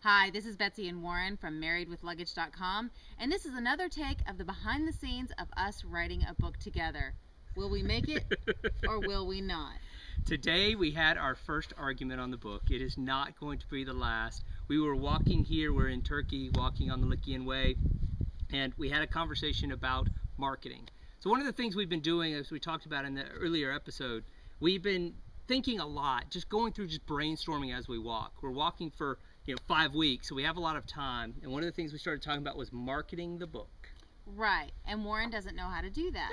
Hi, this is Betsy and Warren from marriedwithluggage.com, and this is another take of the behind the scenes of us writing a book together. Will we make it or will we not? Today we had our first argument on the book. It is not going to be the last. We were walking here, we're in Turkey, walking on the Lycian Way, and we had a conversation about marketing. So one of the things we've been doing, as we talked about in the earlier episode, we've been thinking a lot, just going through, just brainstorming as we walk. We're walking for 5 weeks, so we have a lot of time, and one of the things we started talking about was marketing the book. Right, and Warren doesn't know how to do that.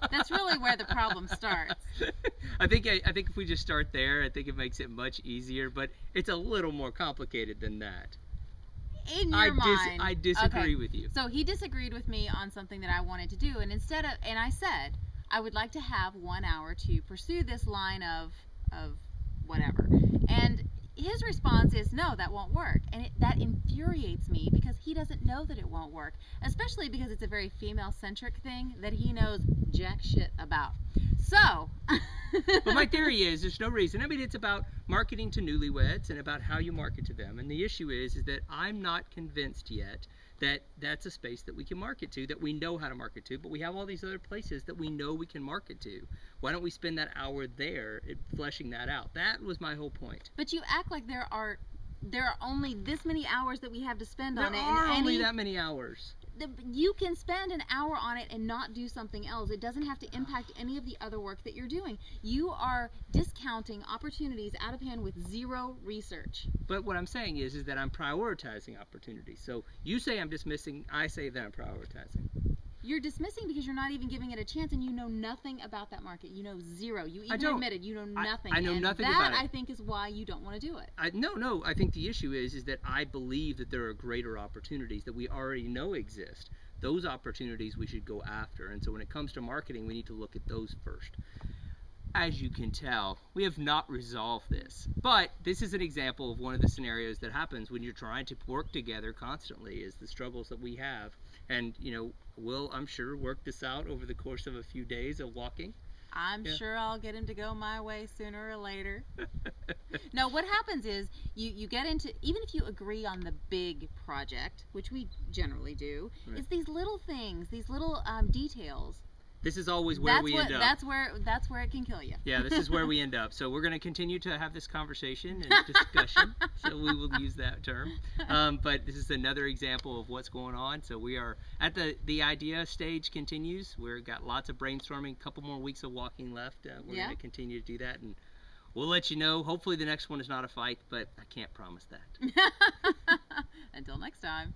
That's really where the problem starts. I think if we just start there, I think it makes it much easier, but it's a little more complicated than that. In your mind. I disagree with you. So he disagreed with me on something that I wanted to do, and I said I would like to have 1 hour to pursue this line of whatever. And his response is, no, that won't work. And that infuriates me because he doesn't know that it won't work, especially because it's a very female-centric thing that he knows jack shit about. So. But my theory is there's no reason. I mean, it's about marketing to newlyweds and about how you market to them. And the issue is that I'm not convinced yet that that's a space that we can market to, that we know how to market to, but we have all these other places that we know we can market to. Why don't we spend that hour there fleshing that out? That was my whole point. But you act like there are only this many hours that we have to spend on it. There are only that many hours. You can spend an hour on it and not do something else. It doesn't have to impact any of the other work that you're doing. You are discounting opportunities out of hand with zero research. But what I'm saying is that I'm prioritizing opportunities. So you say I'm dismissing, I say that I'm prioritizing. You're dismissing because you're not even giving it a chance, and you know nothing about that market. You know zero. You even admitted you know nothing. I know nothing about it. That, I think, is why you don't want to do it. No. I think the issue is that I believe that there are greater opportunities that we already know exist. Those opportunities we should go after. And so when it comes to marketing, we need to look at those first. As you can tell, we have not resolved this. But this is an example of one of the scenarios that happens when you're trying to work together constantly, is the struggles that we have. And, we'll, I'm sure, work this out over the course of a few days of walking. I'm sure I'll get him to go my way sooner or later. No, what happens is you get into, even if you agree on the big project, which we generally do, right, it's these little things, these little details. This is always where we end up. That's where it can kill you. Yeah, this is where we end up. So we're going to continue to have this conversation and discussion. So we will use that term. But this is another example of what's going on. So we are at the idea stage continues. We've got lots of brainstorming, a couple more weeks of walking left. We're going to continue to do that, and we'll let you know. Hopefully the next one is not a fight, but I can't promise that. Until next time.